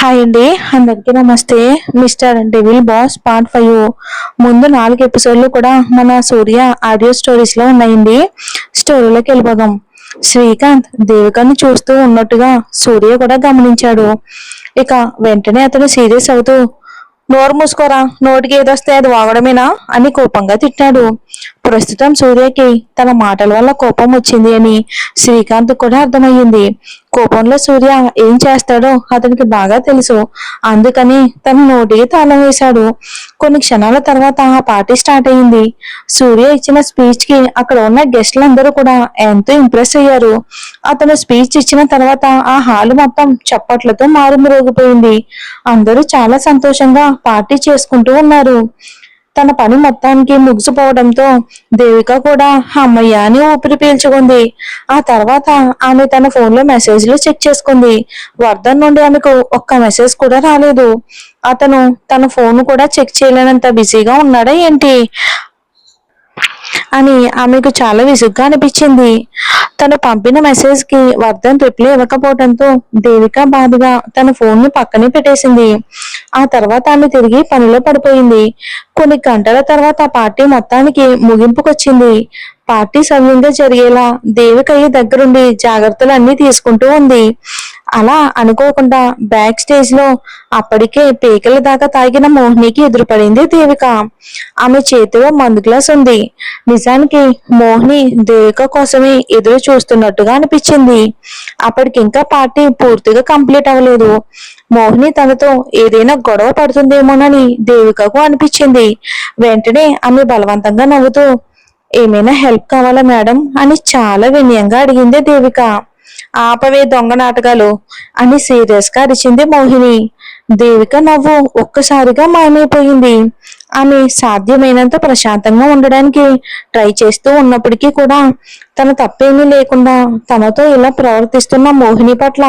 Hi అండి, అందరికీ నమస్తే. మిస్టర్ డెవిల్ బాస్ పార్ట్ 5 ముందు 4 ఎపిసోడ్లు కూడా మన సూర్య ఆడియో స్టోరీస్ లో ఉన్నాయండి. స్టోరీలోకి వెళ్ళిపోదాం. శ్రీకాంత్ దేవికను చూస్తూ ఉన్నట్టుగా సూర్య కూడా గమనించాడు. ఇక వెంటనే అతను సీరియస్ అవుతూ, నోరు మూసుకోరా, నోటికి ఏదొస్తే అది వాగడమేనా అని కోపంగా తిట్టాడు. ప్రస్తుతం సూర్యకి తన మాటల వల్ల కోపం వచ్చింది అని శ్రీకాంత్ కూడా అర్థమయ్యింది. కోపంలో సూర్య ఏం చేస్తాడో అతనికి బాగా తెలుసు. అందుకని తన నోటికి తాళం వేశాడు. కొన్ని క్షణాల తర్వాత ఆ పార్టీ స్టార్ట్ అయింది. సూర్య ఇచ్చిన స్పీచ్ కి అక్కడ ఉన్న గెస్టులందరూ కూడా ఎంతో ఇంప్రెస్ అయ్యారు. అతను స్పీచ్ ఇచ్చిన తర్వాత ఆ హాలు మొత్తం చప్పట్లతో మారుమ్రోగిపోయింది. అందరూ చాలా సంతోషంగా పార్టీ చేసుకుంటూ ఉన్నారు. తన పని మొత్తానికి ముగిసిపోవడంతో దేవిక కూడా అమ్మయ్య అని ఊపిరి పీల్చుకుంది. ఆ తర్వాత ఆమె తన ఫోన్ లో మెసేజ్లు చెక్ చేసుకుంది. వర్ధన్ నుండి ఆమెకు ఒక్క మెసేజ్ కూడా రాలేదు. అతను తన ఫోన్ కూడా చెక్ చేయలేనంత బిజీగా ఉన్నాడా ఏంటి అని ఆమెకు చాలా విసుగ్గా అనిపించింది. తను పంపిన మెసేజ్ కి వర్ధన్ రిప్లై ఇవ్వకపోవడంతో దేవిక బాధగా తన ఫోన్ ని పక్కనే పెట్టేసింది. ఆ తర్వాత ఆమె తిరిగి పనిలో పడిపోయింది. కొన్ని గంటల తర్వాత పార్టీ మొత్తానికి ముగింపుకొచ్చింది. పార్టీ సవ్యంగా జరిగేలా దేవికయ్య దగ్గరుండి జాగ్రత్తలు అన్ని తీసుకుంటూ ఉంది. అలా అనుకోకుండా బ్యాక్ స్టేజ్ లో అప్పటికే పీకల దాకా తాగిన మోహినికి ఎదురుపడింది దేవిక. ఆమె చేతిలో మందు గ్లాస్ ఉంది. నిజానికి మోహిని దేవిక కోసమే ఎదురు చూస్తున్నట్టుగా అనిపించింది. అప్పటికింకా పార్టీ పూర్తిగా కంప్లీట్ అవ్వలేదు. మోహిని తనతో ఏదైనా గొడవ పడుతుందేమోనని దేవికకు అనిపించింది. వెంటనే ఆమె బలవంతంగా నవ్వుతూ, ఏమైనా హెల్ప్ కావాలా మేడం అని చాలా వినయంగా అడిగింది దేవిక. ఆపవే దొంగ నాటకాలు అని సీరియస్ గా అరిచింది మోహిని. దేవిక నవ్వు ఒక్కసారిగా మాయమైపోయింది. ఆమె సాధ్యమైనంత ప్రశాంతంగా ఉండడానికి ట్రై చేస్తూ ఉన్నప్పటికీ కూడా తన తప్పేమీ లేకుండా తనతో ఇలా ప్రవర్తిస్తున్న మోహిని పట్ల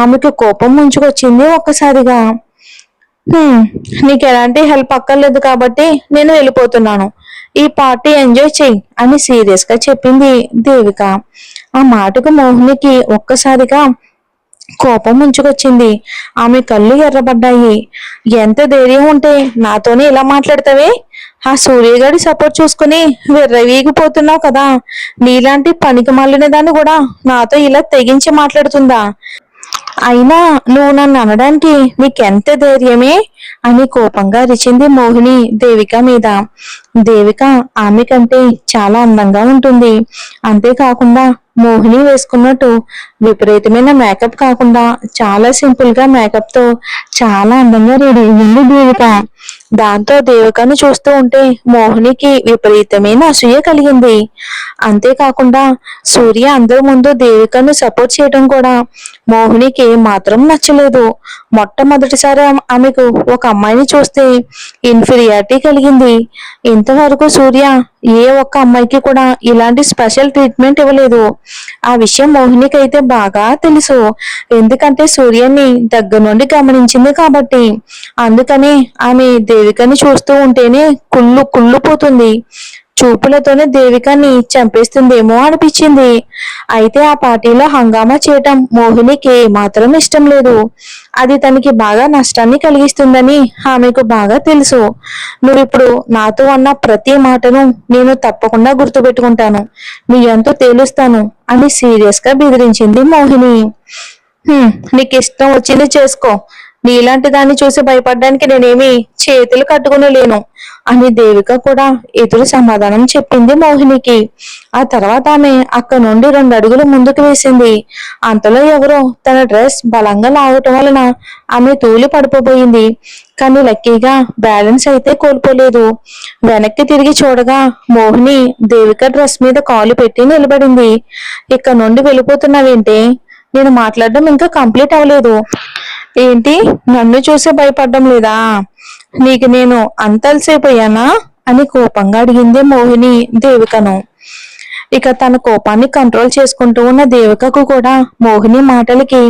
ఆమెకు కోపం ముంచుకొచ్చింది ఒక్కసారిగా. నీకు ఎలాంటి హెల్ప్ అక్కర్లేదు కాబట్టి నేను వెళ్ళిపోతున్నాను. ఈ పార్టీ ఎంజాయ్ చెయ్యి అని సీరియస్ గా చెప్పింది దేవిక. ఆ మాటకు మోహినికి ఒక్కసారిగా కోపం ముంచుకొచ్చింది. ఆమె కళ్ళు ఎర్రబడ్డాయి. ఎంత ధైర్యం ఉంటే నాతోనే ఇలా మాట్లాడతావే? ఆ సూర్యగాడి సపోర్ట్ చూసుకుని విర్రవీగిపోతున్నావు కదా. నీలాంటి పనికి మాలిన దాన్ని కూడా నాతో ఇలా తెగించి మాట్లాడుతుందా? అయినా నువ్వు నన్ను అనడానికి నీకెంత ధైర్యమే అని కోపంగా అరిచింది మోహిని దేవిక మీద. దేవిక ఆమె కంటే చాలా అందంగా ఉంటుంది. అంతేకాకుండా మోహిని వేసుకున్నట్టు విపరీతమైన మేకప్ కాకుండా చాలా సింపుల్ గా మేకప్ తో చాలా అందంగా రెడీ అయింది దేవిక. దాంతో దేవికను చూస్తూ ఉంటే మోహినికి విపరీతమైన అసూయ కలిగింది. అంతేకాకుండా సూర్య అందరి ముందు దేవికను సపోర్ట్ చేయడం కూడా మోహినికి మాత్రం నచ్చలేదు. మొట్టమొదటిసారి ఆమెకు ఒక అమ్మాయిని చూస్తే ఇన్ఫీరియారిటీ కలిగింది. ఇంతవరకు సూర్య ఏ ఒక్క అమ్మాయికి కూడా ఇలాంటి స్పెషల్ ట్రీట్మెంట్ ఇవ్వలేదు. ఆ విషయం మోహినికి అయితే బాగా తెలుసు. ఎందుకంటే సూర్యని దగ్గర నుండి గమనించింది కాబట్టి. అందుకని ఆమె దేవికని చూస్తూ ఉంటేనే కుళ్ళుపోతుంది. చూపులతోనే దేవికని చంపేస్తుందేమో అనిపించింది. అయితే ఆ పార్టీలో హంగామా చేయటం మోహినికి మాత్రం ఇష్టం లేదు. అది తనకి బాగా నష్టాన్ని కలిగిస్తుందని ఆమెకు బాగా తెలుసు. నువ్విప్పుడు నాతో అన్న ప్రతి మాటను నేను తప్పకుండా గుర్తుపెట్టుకుంటాను. నీ ఎంతో తేలుస్తాను అని సీరియస్ గా బెదిరించింది మోహిని. నీకు ఇష్టం వచ్చింది చేసుకో. నీలాంటి దాన్ని చూసి భయపడడానికి నేనేమి చేతులు కట్టుకుని లేను అని దేవిక కూడా ఎదురు సమాధానం చెప్పింది మోహినికి. ఆ తర్వాత ఆమె అక్కడ నుండి 2 అడుగులు ముందుకు వేసింది. అంతలో ఎవరో తన డ్రెస్ బలంగా లాగటం వలన ఆమె తూలి పడిపోయింది. కానీ లక్కీగా బ్యాలెన్స్ అయితే కోల్పోలేదు. వెనక్కి తిరిగి చూడగా మోహిని దేవిక డ్రెస్ మీద కాలు పెట్టి నిలబడింది. ఇక్కడ నుండి వెళ్ళిపోతున్నావేంటే? నేను మాట్లాడడం ఇంకా కంప్లీట్ అవ్వలేదు. ఏంటి, నన్ను చూసి భయపడడం లేదా? నీకు నేను అంత అలసైపోయానా అని కోపంగా అడిగింది మోహిని దేవికను. ఇక తన కోపాన్ని కంట్రోల్ చేసుకుంటూ ఉన్న దేవికకు కూడా మోహిని మాటలకి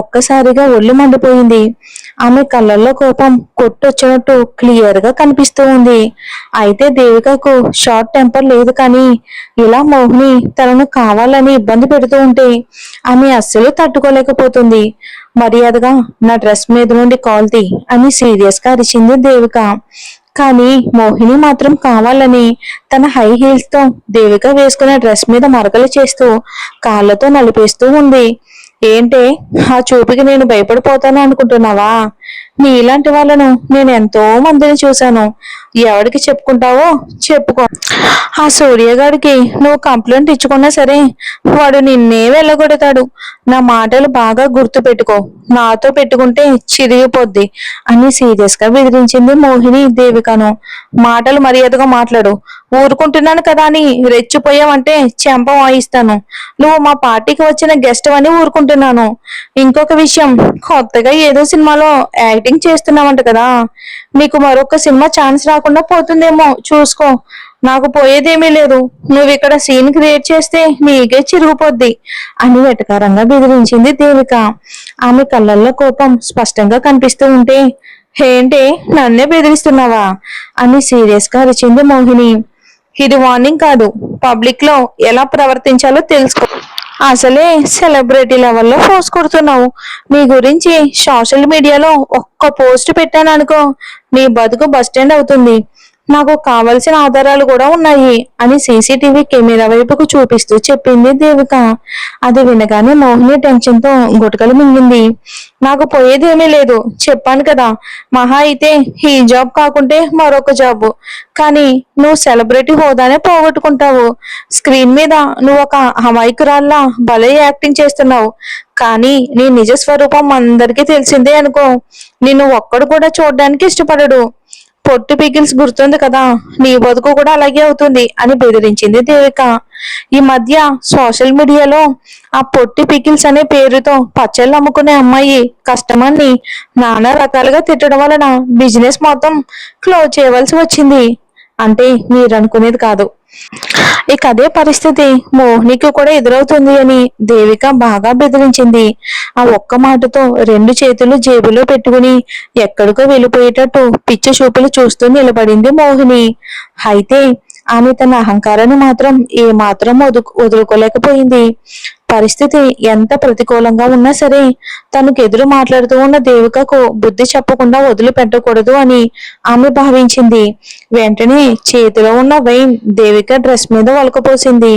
ఒక్కసారిగా ఒళ్ళు మండిపోయింది. ఆమె కళ్ళల్లో కోపం కొట్టొచ్చినట్టు క్లియర్ గా కనిపిస్తూ ఉంది. అయితే దేవికకు షార్ట్ టెంపర్ లేదు, కానీ ఇలా మోహిని తనను కావాలని ఇబ్బంది పెడుతూ ఉంటే ఆమె అస్సలు తట్టుకోలేకపోతుంది. మర్యాదగా నా డ్రెస్ మీద నుండి కాల్ తీ అని సీరియస్ గా అరిచింది దేవిక. కానీ మోహిని మాత్రం కావాలని తన హై హీల్స్ తో దేవిక వేసుకునే డ్రెస్ మీద మరకలు చేస్తూ కాళ్ళతో నలిపేస్తూ ఉంది. ఏంటే, ఆ చూపుకి నేను భయపడిపోతాను అనుకుంటున్నావా? నీలాంటి వాళ్ళను నేను ఎంతో మందిని చూశాను. ఎవరికి చెప్పుకుంటావో చెప్పుకో. ఆ సూర్యగాడికి నువ్వు కంప్లైంట్ ఇచ్చుకున్నా సరే వాడు నిన్నే వెళ్ళగొడతాడు. నా మాటలు బాగా గుర్తు పెట్టుకో, నాతో పెట్టుకుంటే చిరిగిపోద్ది అని సీరియస్ గా బెదిరించింది మోహిని దేవికను. మాటలు మర్యాదగా మాట్లాడు. ఊరుకుంటున్నాను కదా అని రెచ్చిపోయావంటే చెంప వాయిస్తాను. నువ్వు మా పార్టీకి వచ్చిన గెస్ట్ అని ఊరుకుంటున్నాను. ఇంకొక విషయం, కొత్తగా ఏదో సినిమాలో యాక్టింగ్ చేస్తున్నావంట కదా, నీకు మరొక సినిమా ఛాన్స్ రాకుండా పోతుందేమో చూసుకో. నాకు పోయేదేమీ లేదు. నువ్వు ఇక్కడ సీన్ క్రియేట్ చేస్తే నీకే చిరిగిపోద్ది అని వెటకారంగా బెదిరించింది దేవిక. ఆమె కళ్ళల్లో కోపం స్పష్టంగా కనిపిస్తూ ఉంటే, ఏంటి నన్నే బెదిరిస్తున్నావా అని సీరియస్ గా అరిచింది మోహిని. ఇది వార్నింగ్ కాదు, పబ్లిక్ లో ఎలా ప్రవర్తించాలో తెలుసుకో. అసలే సెలబ్రిటీ లెవెల్లో పోస్ట్ కొడుతున్నావు. నీ గురించి సోషల్ మీడియాలో ఒక్క పోస్ట్ పెట్టాను అనుకో, నీ బతుకు బస్టాండ్ అవుతుంది. నాకు కావలసిన ఆధారాలు కూడా ఉన్నాయి అని సీసీటీవీ కెమెరా వైపుకు చూపిస్తూ చెప్పింది దేవిక. అది వినగానే మోహిని టెన్షన్ తో గుటకలు మింగింది. నాకు పోయేదేమీ లేదు, చెప్పాను కదా. మహా అయితే ఈ జాబ్ కాకుంటే మరొక జాబ్. కానీ నువ్వు సెలబ్రిటీ హోదానే పోగొట్టుకుంటావు. స్క్రీన్ మీద నువ్వు ఒక అమాయకురాల్లా భలే యాక్టింగ్ చేస్తున్నావు. కానీ నీ నిజ స్వరూపం అందరికీ తెలిసిందే అనుకో, నిన్ను ఒక్కడు కూడా చూడడానికి ఇష్టపడడు. పొట్టు పిగిల్స్ గుర్తుంది కదా, నీ బతుకు కూడా అలాగే అవుతుంది అని బెదిరించింది దేవిక. ఈ మధ్య సోషల్ మీడియాలో ఆ పొట్టి పికిల్స్ అనే పేరుతో పచ్చళ్ళు అమ్ముకునే అమ్మాయి కస్టమర్ ని నానా రకాలుగా తిట్టడం వలన బిజినెస్ మొత్తం క్లోజ్ చేయవలసి వచ్చింది. అంటే మీరు అనుకునేది కాదు. ఇక అదే పరిస్థితి మోహినికి కూడా ఎదురవుతుంది అని దేవిక బాగా బెదిరించింది. ఆ ఒక్క మాటతో రెండు చేతులు జేబులో పెట్టుకుని ఎక్కడికో వెళ్ళిపోయేటట్టు పిచ్చి చూపులు చూస్తూ నిలబడింది మోహిని. అయితే ఆమె తన అహంకారాన్ని మాత్రం ఏమాత్రం వదులుకోలేకపోయింది. పరిస్థితి ఎంత ప్రతికూలంగా ఉన్నా సరే తనకు ఎదురు మాట్లాడుతూ ఉన్న దేవికకు బుద్ధి చెప్పకుండా వదిలిపెట్టకూడదు అని ఆమె భావించింది. వెంటనే చేతిలో ఉన్న వైన్ దేవిక డ్రెస్ మీద ఒలకపోసింది.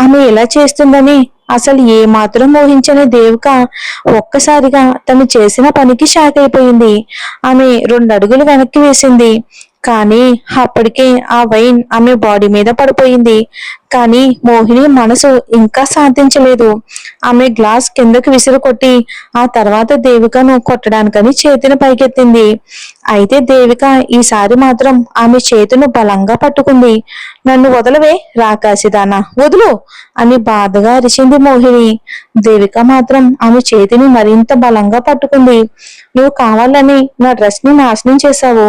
ఆమె ఇలా చేస్తుందని అసలు ఏ మాత్రం ఊహించని దేవిక ఒక్కసారిగా తను చేసిన పనికి షాక్ అయిపోయింది. ఆమె 2 అడుగులు వెనక్కి వేసింది. కానీ అప్పటికే ఆ వైన్ ఆమె బాడీ మీద పడిపోయింది. కానీ మోహిని మనసు ఇంకా శాంతించలేదు. ఆమె గ్లాస్ కిందకి విసిరు కొట్టి ఆ తర్వాత దేవికను కొట్టడానికని చేతిని పైకెత్తింది. అయితే దేవిక ఈసారి మాత్రం ఆమె చేతును బలంగా పట్టుకుంది. నన్ను వదలవే రాకాసిదానా, వదులు అని బాధగా అరిచింది మోహిని. దేవిక మాత్రం ఆమె చేతిని మరింత బలంగా పట్టుకుంది. నువ్వు కావాలని నా డ్రెస్ ని నాశనం చేశావు.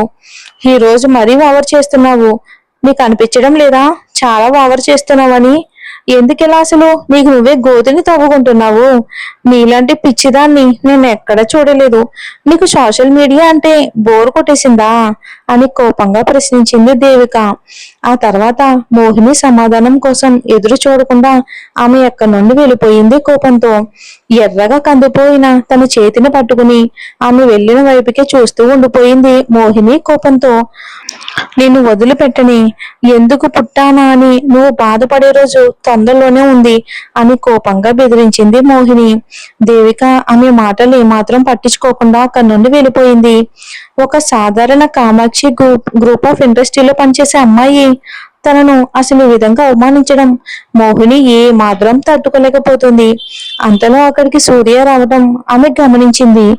ఈ రోజు మరీ ఓవర్ చేస్తున్నావు. నీకు అనిపించడం లేదా చాలా ఓవర్ చేస్తున్నావని? ఎందుకెలా అసలు నీకు నువ్వే గోతిని తవ్వుకుంటున్నావు? నీలాంటి పిచ్చిదాన్ని నేను ఎక్కడ చూడలేదు. నీకు సోషల్ మీడియా అంటే బోర్ కొట్టేసిందా అని కోపంగా ప్రశ్నించింది దేవిక. ఆ తర్వాత మోహిని సమాధానం కోసం ఎదురు చూడకుండా ఆమె ఎక్కడి నుండి వెళ్ళిపోయింది కోపంతో. ఎర్రగా కందిపోయిన తన చేతిని పట్టుకుని ఆమె వెళ్లిన వైపుకే చూస్తూ ఉండిపోయింది మోహిని కోపంతో. నేను వదిలిపెట్టని, ఎందుకు పుట్టానా అని నువ్వు బాధపడే రోజు తొందరలోనే ఉంది అని కోపంగా బెదిరించింది మోహిని. దేవిక ఆమె మాటలు ఏమాత్రం పట్టించుకోకుండా అక్కడి నుండి వెళ్ళిపోయింది. ఒక సాధారణ కామాక్షి గ్రూప్ ఆఫ్ ఇండస్ట్రీలో పనిచేసే అమ్మాయి తనను అసలు ఈ విధంగా అవమానించడం మోహిని ఏ మాత్రం తట్టుకోలేకపోతుంది. అంతలో అక్కడికి సూర్య రావడం ఆమె గమనించింది.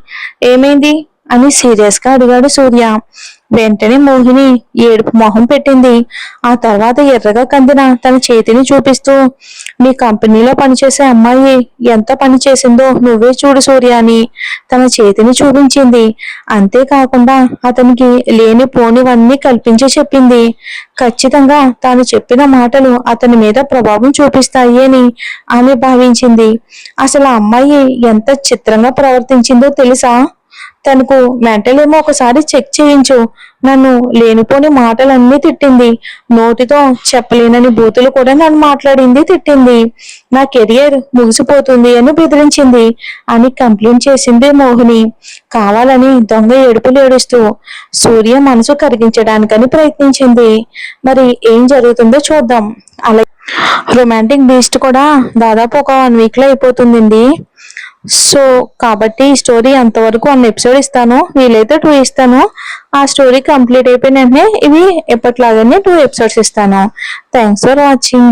ఏమైంది అని సీరియస్ గా అడిగాడు సూర్య. వెంటనే మోహిని ఏడుపు మొహం పెట్టింది. ఆ తర్వాత ఎర్రగా కందిన తన చేతిని చూపిస్తూ, మీ కంపెనీలో పనిచేసే అమ్మాయి ఎంత పని చేసిందో నువ్వే చూడు సూర్య అని తన చేతిని చూపించింది. అంతేకాకుండా అతనికి లేని పోనివన్నీ కల్పించి చెప్పింది. ఖచ్చితంగా తాను చెప్పిన మాటలు అతని మీద ప్రభావం చూపిస్తాయి అని ఆమె భావించింది. అసలు ఆ అమ్మాయి ఎంత చిత్రంగా ప్రవర్తించిందో తెలుసా? తనకు మెంటల్ ఏమో ఒకసారి చెక్ చేయించు, నన్ను లేనిపోని మాటలన్నీ తిట్టింది, నోటితో చెప్పలేనని బూతులు కూడా నన్ను మాట్లాడింది, తిట్టింది, నా కెరియర్ ముగిసిపోతుంది అని బెదిరించింది అని కంప్లైంట్ చేసింది మోహిని. కావాలని దొంగ ఏడుపులు ఏడుస్తూ సూర్య మనసు కరిగించడానికని ప్రయత్నించింది. మరి ఏం జరుగుతుందో చూద్దాం. అలాగే రొమాంటిక్ బీస్ట్ కూడా దాదాపు ఒక 1 వీక్ లో అయిపోతుందండి. సో కాబట్టి ఈ స్టోరీ అంతవరకు 1 ఎపిసోడ్ ఇస్తాను, వీలైతే 2 ఇస్తాను. ఆ స్టోరీ కంప్లీట్ అయిపోయిన వెంటనే ఇవి ఎప్పట్లాగానే 2 ఎపిసోడ్స్ ఇస్తాను. Thanks for watching.